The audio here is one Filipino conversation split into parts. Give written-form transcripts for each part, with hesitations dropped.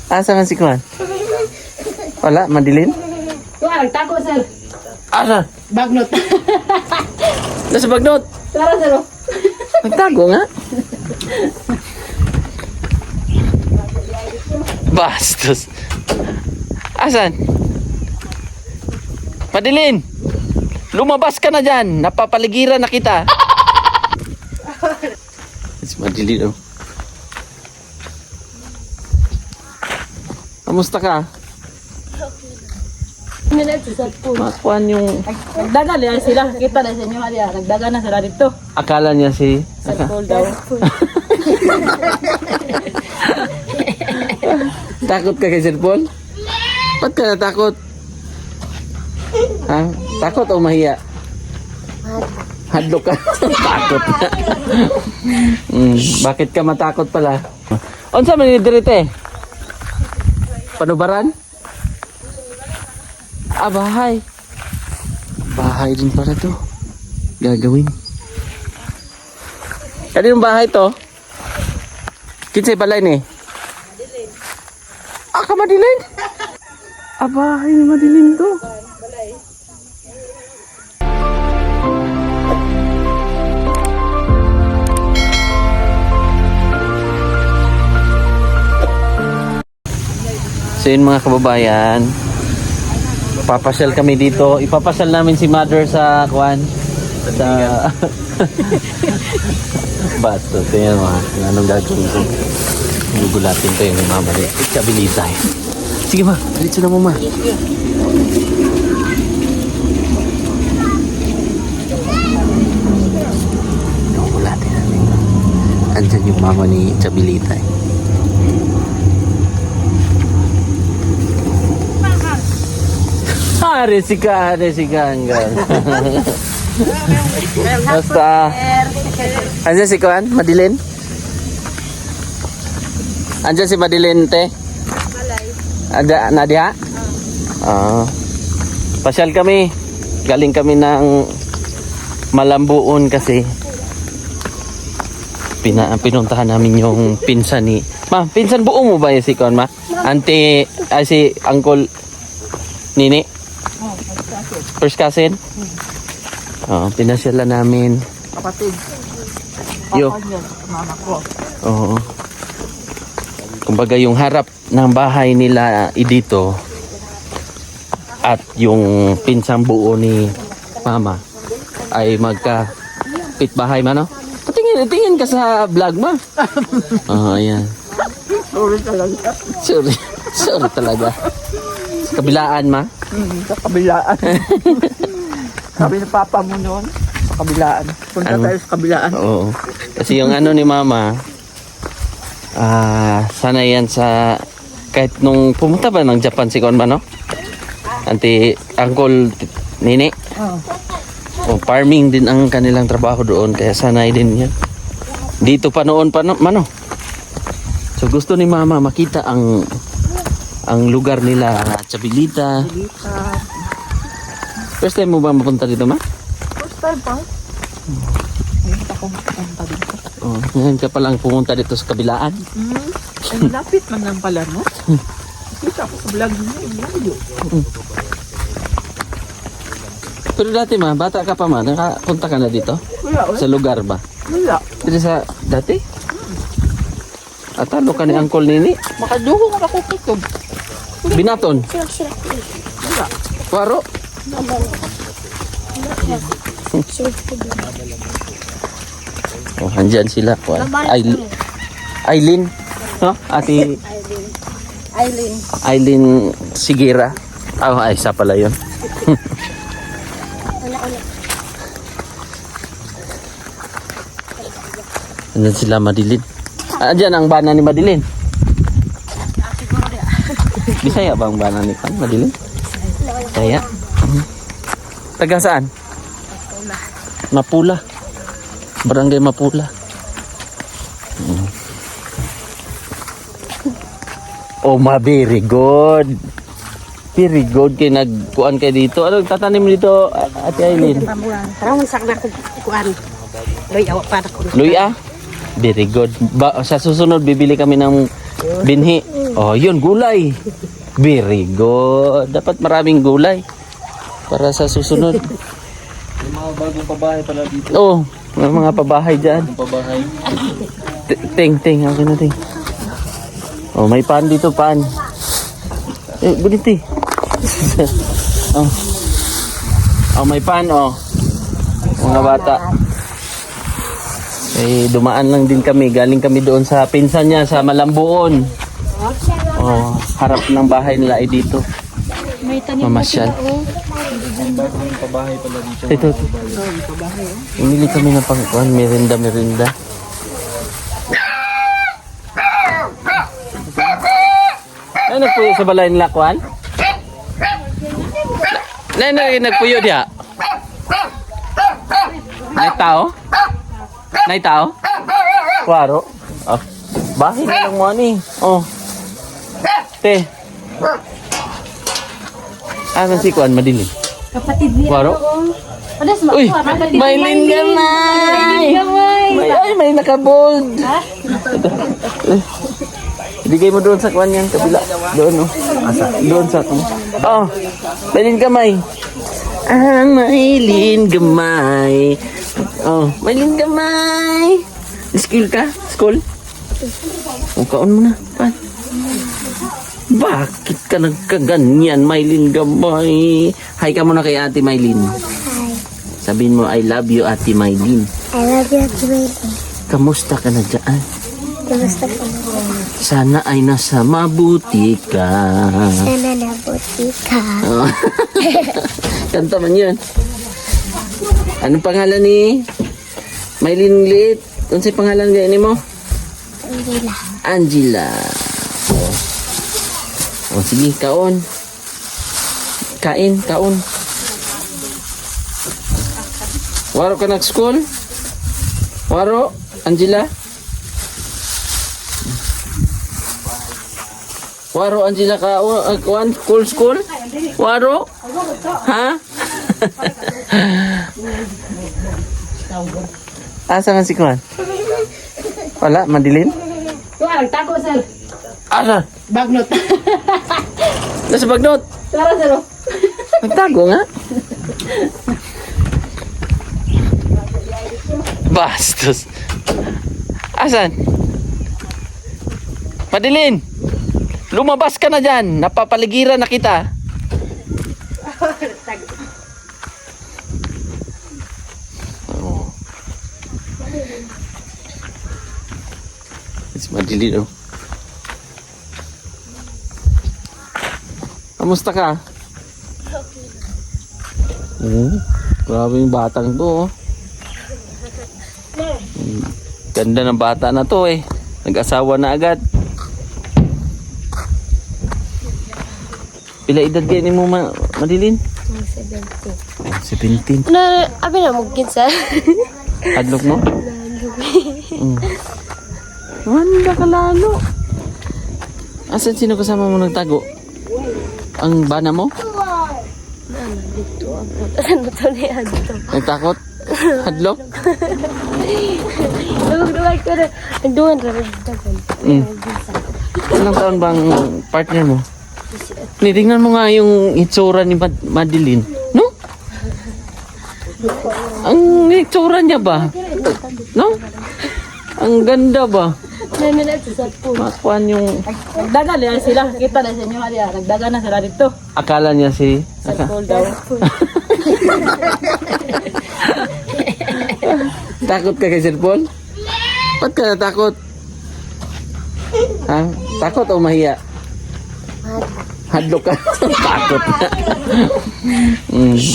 Asa man si Kuan? Wala, Madilin? Kuha, nagtago, sir. Asa? Bagnot. Nasa bagnot. Tara, sir. Nagtago nga. Bastos. Asan? Madilin! Lumabas ka na dyan. Napapaligiran na kita. It's Madilin, oh. Kamusta ka? Makuan yung... Nagdaga na sila. Kita na sa inyo, Halia. Nagdaga na sila dito. Akala niya si... Sir Paul daw. Takot ka kay Sir Paul? Ba't ka natakot? Ha? Takot o mahiya? Hadlo ka. Takot ka. Bakit ka matakot pala? Unsa man ni dirite? Panubaran? Ah, bahay. Bahay din pala to. Gagawin. Kaninong bahay to? Kinsay balay ni? Madilin. Ah, ka Madilin? Ah, bahay ni Madilin to. So yun mga kababayan, papasyal kami dito. Ipapasyal namin si Mother sa Kuan. Sa bato. Tingnan mo ha. Anong gagawin ko? Gugulatin ko yung mama. Ikabilitay. Sige ma. Diretso na mo ma. Gugulatin namin. Andyan yung mama ni Chabilitay. Resika hanggang. Basta. Andiyan si Kuan, Madilin? Andiyan si Madilin, te? Ada, Nadia? Pasyal kami. Galing kami ng Malambuon kasi pinuntahan namin yung pinsan ni... Ma, pinsan buo mo ba yung si Kuan, ma? Auntie, si Uncle Nini? First cousin? Pinasyalan namin. Kapatid. Yo. Mama ko. Oo. Kumbaga yung harap ng bahay nila dito at yung pinsang buo ni mama ay magka-pit bahay man, no? Tingin ka sa vlog mo. Ayan. Sorry talaga. Sorry talaga. Kabilaan ma? Sa kabilaan. Sabi ni Papa mo noon, sa kabilaan. Punta tayo sa kabilaan. Oo. Kasi yung ano ni mama, sana yan sa, kahit nung pumunta ba ng Japan si Kon ba, no? Uncle Nini. O, farming din ang kanilang trabaho doon, kaya sanay din yan. Dito pa noon pa, mano? So gusto ni mama makita ang lugar nila, Chabilita. First time mo ba mapunta dito, ma? First time pa. Ngayon ako mapunta dito. Oh, ngayon ka palang pumunta dito sa kabilaan. Ay, lapit man lang pala, no? Kita ako sa vlog niyo. Pero dati ma, bata ka pa ma, nakapunta ka na dito? Wala, Sa lugar ba? wala. Dito sa dati? At talo ka ni Uncle Nini? Makaduho ka ako kutob. Binaton? Wala. Waro? Oh, andyan sila. Aileen. No? Ate Aileen Sigira. Ay, isa pala yun. Andyan sila Madilin. Andyan ang bana ni Madilin. Bisaya ba ang bana ni Madilin? Bisaya. Taga saan? Mapula. Barangay Mapula. Oh, very good. Very good kay nagkuan kay dito. Ano tatanim dito, Ate Aileen? Parang sak na kuan. Loy awak para ko. Luya? Very good. Sa susunod bibili kami ng binhi. Oh, yun, gulay. Very good. Dapat maraming gulay para sa susunod. May mga bagong pabahay pala dito. Oh, may mga pabahay dyan. Pabahay. Ting, okay na ting. Oh, may pan dito, pan. Guniti. Oh. Oh, may pan, oh. Mga bata. Dumaan lang din kami. Galing kami doon sa pinsan niya sa Malambuon. Oh, harap ng bahay nila ay dito. May tanim Mamasyal. Bagong pabahay pala dito. Ito. Umili kami ng pangkuhan. Merinda. Ay, nagpuyo sa balay nila, Kwan? Nagpuyo diya? Nay tao? Waro? Oh. Bahay na lang mo ni. Oh. Te. Asan si Kwan? Madilim. kapatid niya. Waro? Adas mo. Uy! Maylin gamay! May nakabold. Ibigay mo doon sa Kwan yan, kabila. Doon, oh. Doon sa Kwan. Oh. Maylin gamay. Maylin gamay. Oh, Maylin gamay. School ka? School? Kaon mo na. Pan. Bakit ka nagkaganyan, Maylin gamay? Hi ka muna kay Ate Maylin. Sabihin mo, I love you, Ate Maylin. I love you, Ate Maylin. Kamusta ka na dyan? Kamusta ka na? Sana ay nasa mabuti ka. Sana nabuti ka. Oh. Kanta man yun. Anong pangalan ni Maylin Liit? Ano sa'yo pangalan ganyan mo? Angela. Angela. O sige, kaon. Kaon. Waro ka nag-school? Waro? Angela? Waro, Angela ka? School? Waro? Ha? Asa man si Kwan? Wala, mandilin? Tuwa, nagtago sir. Asa? Bagnot. Nasa bagnot? Tara sir. Nagtago nga. Bastos. Asan? Madilin! Lumabas ka na dyan. Napapaligiran na kita. Oh. It's Madilin, oh. Kamusta ka? Grabe yung batang to, oh. Ganda ng bata na to, eh. Nag-asawa na agad. Pila edad kayo ni mo, Madilin? 17. Na, abi na mungkin sa. Hadlok mo? Wanda ka lalo. Asan sino kasama mo nagtago? Ang bana mo? Dito ang ano to ni Adto. Nagtakot? Hadlok? Dugay ko na. Nagduhan ra dagan. Ilang taon bang partner mo? Tingnan mo nga yung itsura ni Madilin. No? Ang itsura niya ba? No? Ang ganda ba? Nananap sa po. Makuan yung... Nagdagan na sila. Kita na sa inyo nga diya. Nagdagan na sila dito. Akala niya si... Sa school daw. Takot ka kay Sir Paul? Ba't ka natakot? Ha? Takot o mahiya? Hadlok ka? Takot ka.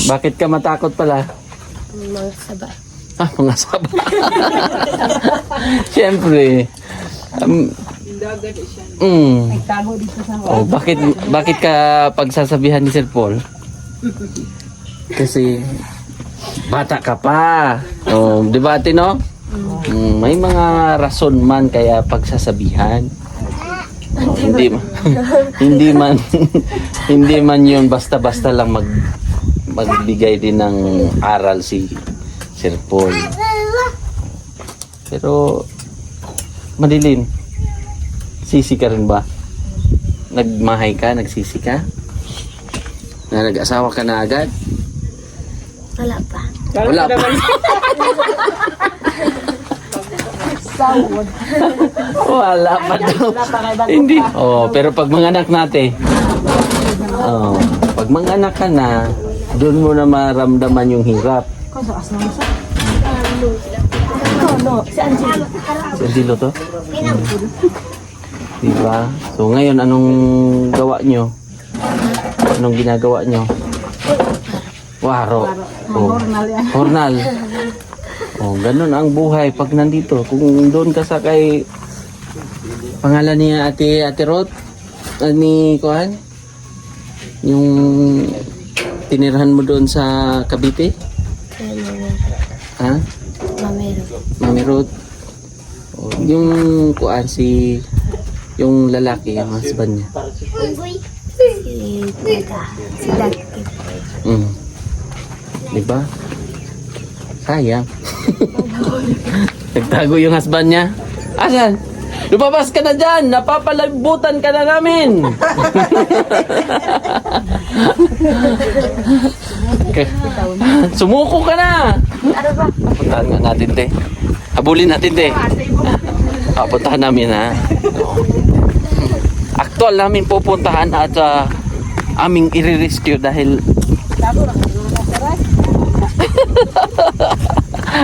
Bakit ka matakot pala? Mga sabay. Mga saba. Siyempre. Nagtago dito sa Oh, bakit ka pagsasabihan ni Sir Paul? Kasi bata ka pa. Oh, di ba, Tino? May mga rason man kaya pagsasabihan. Oh, hindi man yun basta-basta lang magbigay din ng aral si Sir Paul. Pero Madilin, sisi ka rin ba? Nagmahay ka, nagsisi ka? Na nag-asawa ka na agad? Wala pa. Wala pa. Wala pa daw. Hindi. Oh, pero pag manganak natin. Oh, pag manganak ka na, doon mo na maramdaman yung hirap. Si Angelo to? Diba? So ngayon, anong gawa nyo? Anong ginagawa nyo? Waro. Oh. Hornal. Oh, ganun ang buhay pag nandito. Kung doon ka sa kay pangalan niya Ate Rod, ni Kuhan, yung tinirahan mo doon sa Cavite? Ha? Mami Rod. Oh, yung Kuhan, yung lalaki, yung husband niya. Si Dati. Diba? Sayang. Nagtago yung husband niya. Asan? Lumabas ka na dyan! Napapalabutan ka na namin! Sumuko ka na! Puntahan nga natin, te. Habulin natin, te. Puntahan namin, ha? Aktual namin pupuntahan at aming i-rescue dahil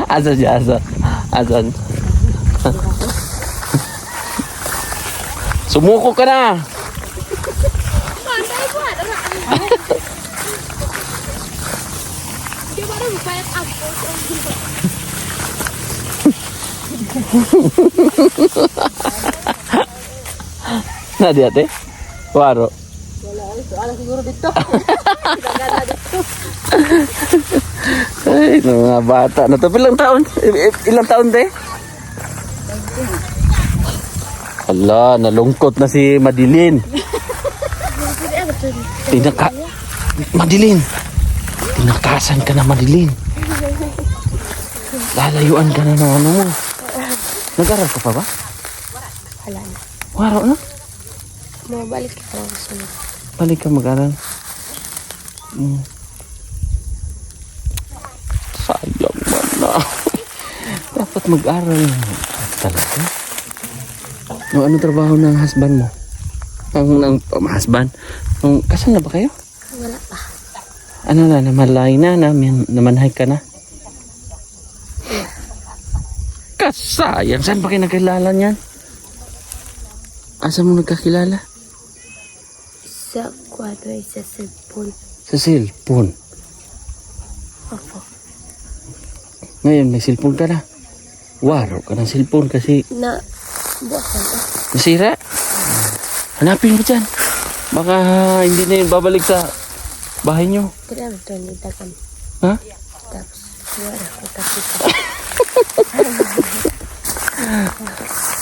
asan siya? Asan? Sumuko ka na! Nadi ate? Waro? Wala siguro dito. Ay, mga bata na to. Ilang taon? Ilang taon, te? Ala, nalungkot na si Madeline. Madeline. Tinakasan ka na, Madeline. Lalayuan ka na ng ano mo. Nag-aral ka pa ba? Wala na. Waro na? Mabalik ka ako sa mga. Balik ka mag-aral. Sayang man na. Dapat mag-aral. Talaga? Ano trabaho ng husband mo? Ng husband? Kasal na ba kayo? Wala pa. Ano na, namalay na, namanhay ka na? Kasayang, saan ba kayo nagkilala niyan? Asa mo nagkakilala? Sa kwadro ay sa cellphone. Sa cellphone. Opo. Ngayon, may cellphone ka na. Waro ka ng cellphone kasi Buwasan ka. nasira. Hanapin mo dyan. Baka hindi na yun babalik sa bahay nyo. Kaya ito nidagan. Ha? Tapos wala ko kasi.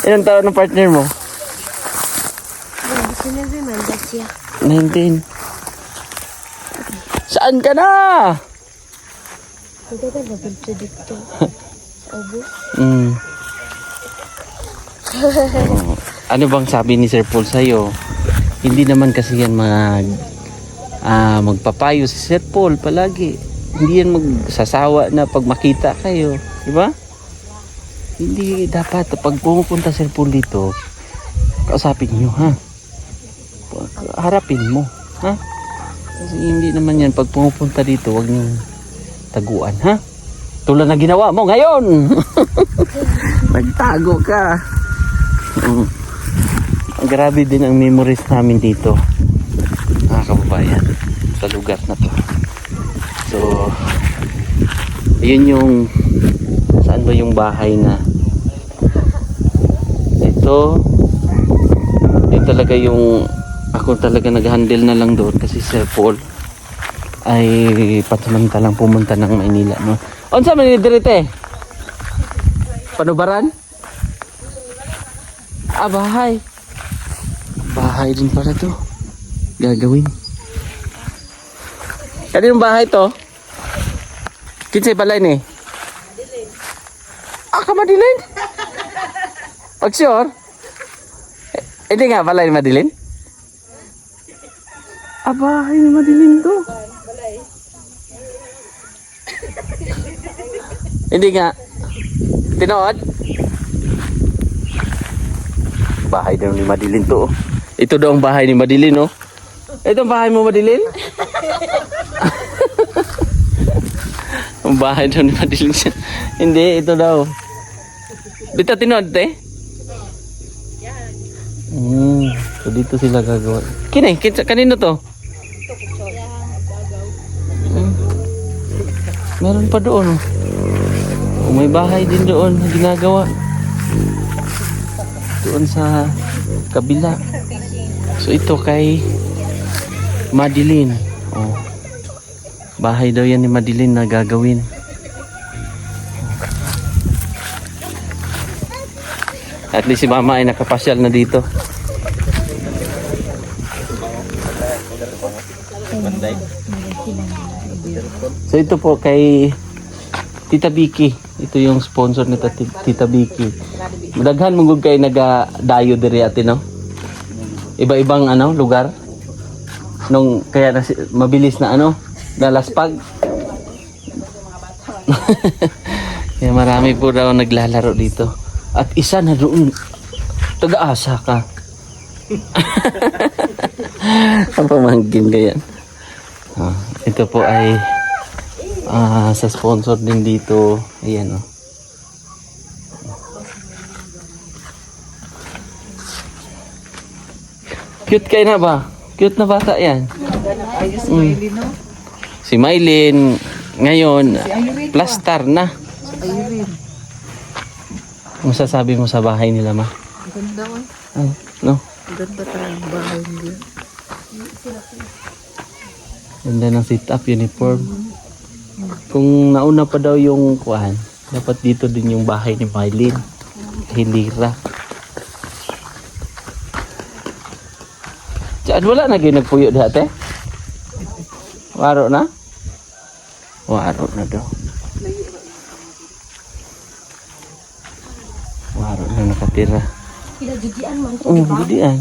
Ilang taon ng partner mo? Sinabi man dahil siya. 19. Saan ka na? Ang ganda na dito dito. Abo. Ano bang sabi ni Sir Paul sa'yo? Hindi naman kasi yan magpapayo si Sir Paul palagi. Hindi yan magsasawa na pag makita kayo. Diba? Hindi dapat pag pumupunta Sir Paul dito, kausapin nyo, ha? Harapin mo, ha? Kasi hindi naman yan pag pumupunta dito, wag nyo taguan, ha? Tulad na ginawa mo ngayon. Nagtago ka. Grabe din ang memories namin dito, mga kababayan, sa lugar na to. So yun yung saan ba yung bahay na ito talaga yung ako talaga nag-handle na lang doon kasi Sir Paul ay pansamantalang pumunta ng Maynila, no? Unsa man ni dirite? Panubaran? Bahay. Bahay din pala to. Gagawin. Kaninong bahay to? Kinsay balay ni? Ka Madeline? Pag sure? Hindi nga balay ni Madeline? Abahay ni Madeline to. Hindi nga. Tinood? Bahay daw ni Madeline to. Ito daw ang bahay ni Madeline, no? Ito ang bahay mo, Madeline? Ang bahay daw ni Madeline siya. Hindi, ito daw. Dito tinood, te? So dito sila gagawa. Kanino to? Meron pa doon. Oh, may bahay din doon na ginagawa. Doon sa kabila. So ito kay Madeline. Oh. Bahay daw yan ni Madeline na gagawin. At least si Mama ay nakapasyal na dito. So ito po kay Tita Vicky. Ito yung sponsor ni Tita Vicky. Madaghan mong kay naga-dayo diri ate, no? Iba-ibang lugar. Nung kaya mabilis na nalaspag. Kaya marami po daw naglalaro dito. At isa na doon. Taga-asa ka. Ang pamangkin ka yan. Ito po ay sa sponsor din dito. Ayan, Cute kayo na ba? Cute na bata yan. Ayos, Maylin, no? Si Maylin ngayon plaster na. Ayun. Ang masasabi mo sa bahay nila, Ma? Ganda, oh. Ay, no? Ganda tayong bahay nila. Ganda ng sit-up uniform. Kung nauna pa daw yung kuhan, dapat dito din yung bahay ni Maylin. Hilira. Diyan wala na kayo nagpuyo dati? Waro na? Waro na daw. Waro na nakatira. Pinajudian man to, Oo, diba? budian.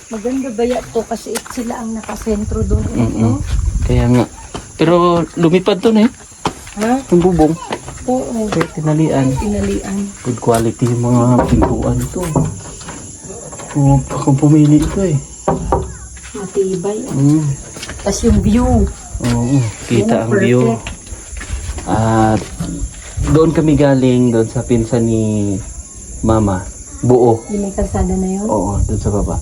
Maganda ba yan to kasi sila ang nakasentro doon, no? Kaya nga. Pero lumipad to na Ha? yung bubong. Oo, Kaya tinalian. pinalian. Good quality yung mga pintuan ito. Kung pumili ito Matibay. Mm. Tapos yung view. Oo, kita ang view. At doon kami galing, doon sa pinsan ni Mama. Buo. Yung may kalsada na yun. Oo, doon sa baba.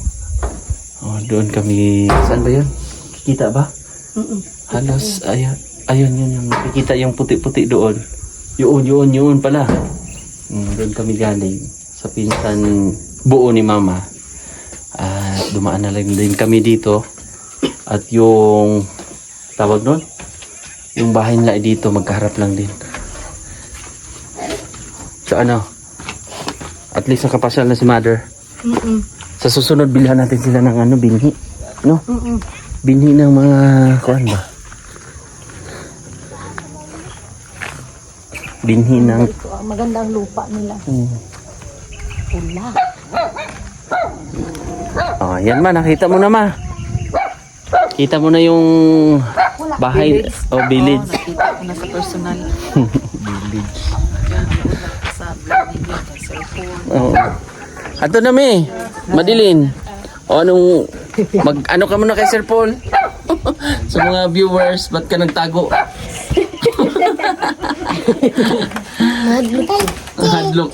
Oh, doon kami. Saan ba yun? Kikita ba? Halos, ayun yun. Yung nakikita yung puti-puti doon. Yun pala. Doon kami galing. Sa pinsan buo ni Mama. At dumaan na lang din kami dito. At yung tawag nun, yung bahay nila dito magkaharap lang din. So at least nakapasyal na si Mother. Sa susunod bilhan natin sila ng binhi, no? Binhi ng mga kuan ba? Binhi ng Maganda ang lupa nila. Pula. Oh, yan ma, nakita mo na ma. Kita mo na yung bahay o village. Nakita ko na sa personal. Village. Sa vlog nila, sa cellphone. Oo. Ato na mi, Madeline. O anong ano ka muna kay Sir Paul? Sa mga viewers, ba't ka nagtago? Hadlock.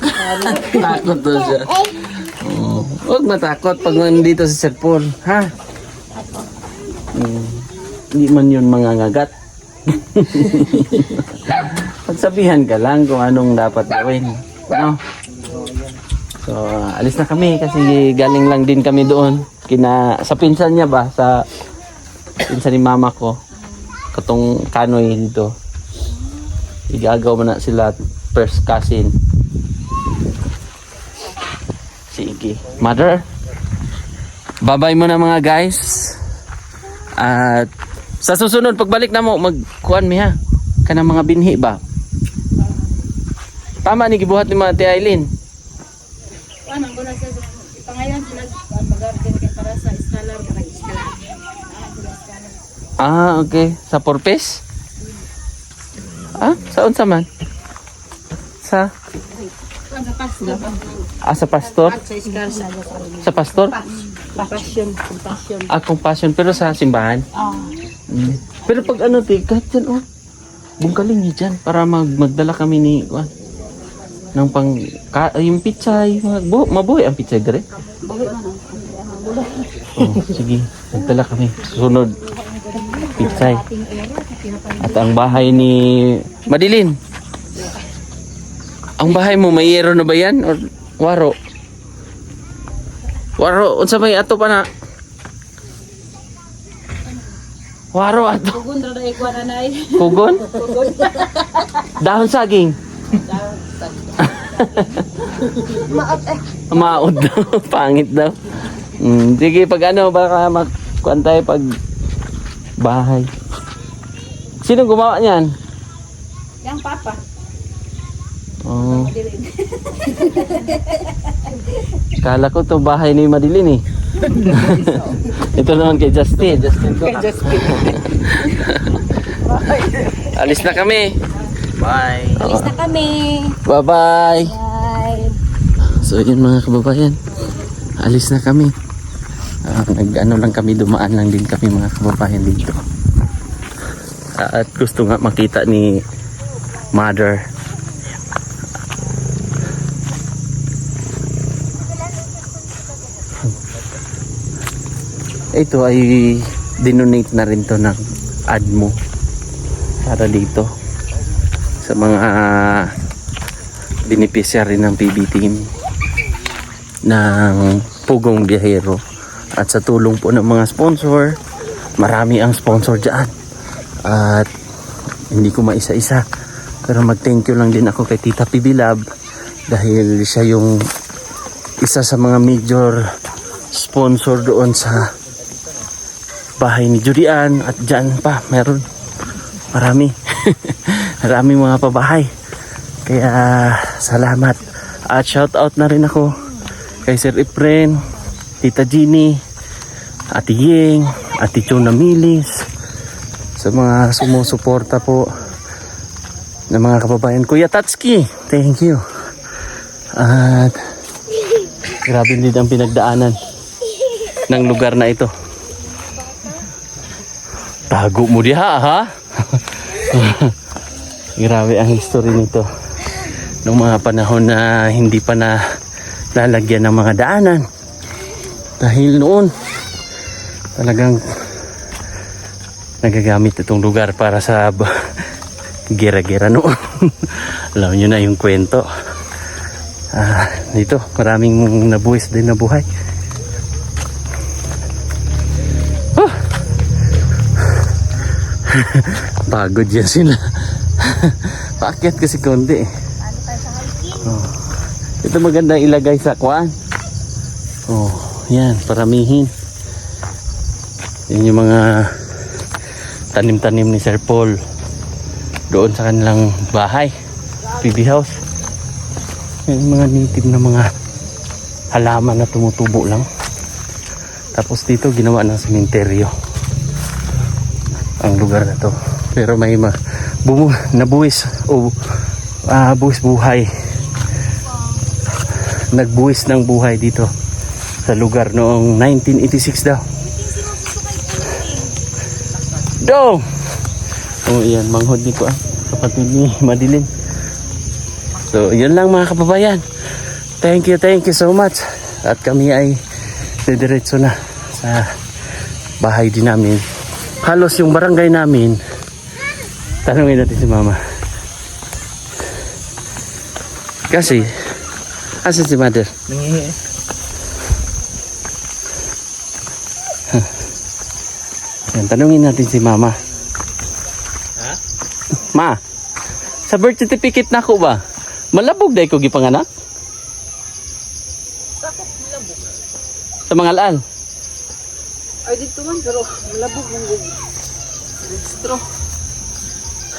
Takot to siya. Oh, huwag matakot pag nandito si Sir Paul, ha? Hindi man yun mangangagat. Pagsabihan ka lang kung anong dapat gawin. No? So, alis na kami kasi galing lang din kami doon. Sa pinsan niya ba? Sa pinsan ni Mama ko. Katong Kanoy dito. Igagaw mo na sila first cousin. Sige. Mother, bye-bye mo na mga guys. At sa susunod, pagbalik na mo, magkuhan mi ha. Kanang mga binhi ba? Tama ni gibuhat ni Ate Aileen. Ano ko na sa pangalan sila mag-garden kay para sa scholar para scholar. Ah, okay. Sa purpose? Ah, saan sa man? Sa? Sa pastor? Sa pastor? Compassion, compassion. Ah, compassion. Pero sa simbahan? Pero pag ano, kahit dyan, bungkaling niyo dyan para magdala kami ni, ng yung pichay, mabuhay ang pichay dire. Sige, magdala kami. Susunod, pichay. At ang bahay ni Madeline. Ang bahay mo, may yero na ba yan? Or waro? Waro, unsa may ato pa na? Waro ato. Kugon ra dai kwa nanay. Kugon? Dahon saging. Maot daw. Pangit daw. Sige, pag ano, baka magkuhan tayo pag bahay. Sino gumawa niyan? Yang papa. Oh. Kala ko to bahay ni Madeline eh. Ito naman kay Justin. Alis na kami. Bye. Alis na kami. Bye-bye. Bye. So yun mga kababayan. Alis na kami. Nag-ano lang kami, dumaan lang din kami mga kababayan dito. At gusto nga makita ni Mother. Ito ay dinonate na rin to ng ADMO para dito sa mga beneficiary ng PB team ng Pugong Biyahero. At sa tulong po ng mga sponsor, marami ang sponsor dyan. At hindi ko maisa-isa, pero mag-thank you lang din ako kay Tita PB Lab dahil siya yung isa sa mga major sponsor doon sa bahay ni Judian. At dyan pa meron marami maraming mga pabahay, kaya salamat. At shout out na rin ako kay Sir Efren, Tita Jeannie, Ate Yeng, Ate Chona Milis, sa mga sumusuporta po ng mga kababayan. Kuya Tatsuki, thank you. At grabe din ang pinagdaanan ng lugar na ito. Tago mo diha, ha? Grabe ang history nito. Noong mga panahon na hindi pa na lalagyan ng mga daanan. Dahil noon, talagang nagagamit itong lugar para sa gera-gera noon. Alam nyo na yung kwento. Dito, maraming nabuwis din na buhay. Pagod yan sila. Paakyat kasi konti. Ito maganda ilagay sa kuan. Yan, paramihin. Yan yung mga tanim-tanim ni Sir Paul doon sa kanilang bahay, PB house. Yan yung mga native na mga halaman na tumutubo lang. Tapos dito ginawa ng sementeryo ang lugar na to. Pero may nabuwis o buwis buhay, nagbuwis ng buhay dito sa lugar noong 1986 daw. Dong! Yan, manghod dito kapatid ni Madeline. So yun lang mga kababayan. Thank you so much. At kami ay didiretso na sa bahay din namin. Halos yung barangay namin, tanungin natin si Mama. Kasi, asan si Mother? Nangihi. Yan, tanungin natin si Mama. Ha? Ma, sa birth certificate na ko ba? Malabog dahil ko gipanganak? Sa mga laan? Ay dito man pero malabog mong registro.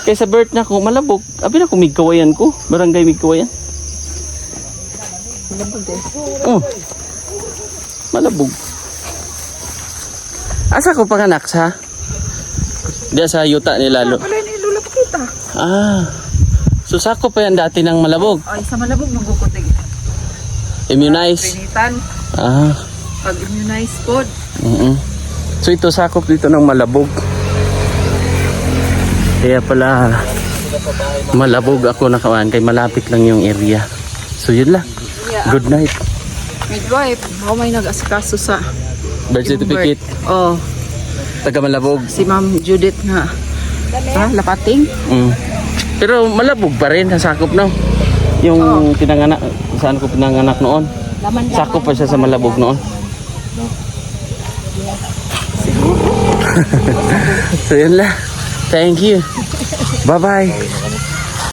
Kaya sa birth na ko, malabog. Abi na kung migkawayan ko. Barangay migkawayan. Malabog din. Malabog. Asa ko panganak sa? Diya sa yuta ni Lalo. Wala ni Lula Pakita. Ah. So sakop pa yan dati ng Malabog. Ay, sa Malabog magukutig. Immunize. Pinitan, Ah. pag-immunize pod. So ito sakop dito ng Malabog. Kaya pala Malabog ako nakawan kay malapit lang yung area. So yun lang. Good night. Midwife, ako may nag-asikaso sa Birth certificate. Oh, Taga Malabog. si Ma'am Judith nga. Lapating. Pero Malabog pa rin sakop no. Yung pinanganak, saan ko pinanganak noon? Sakop pa siya sa Malabog noon. So yun lang. Thank you. Bye-bye.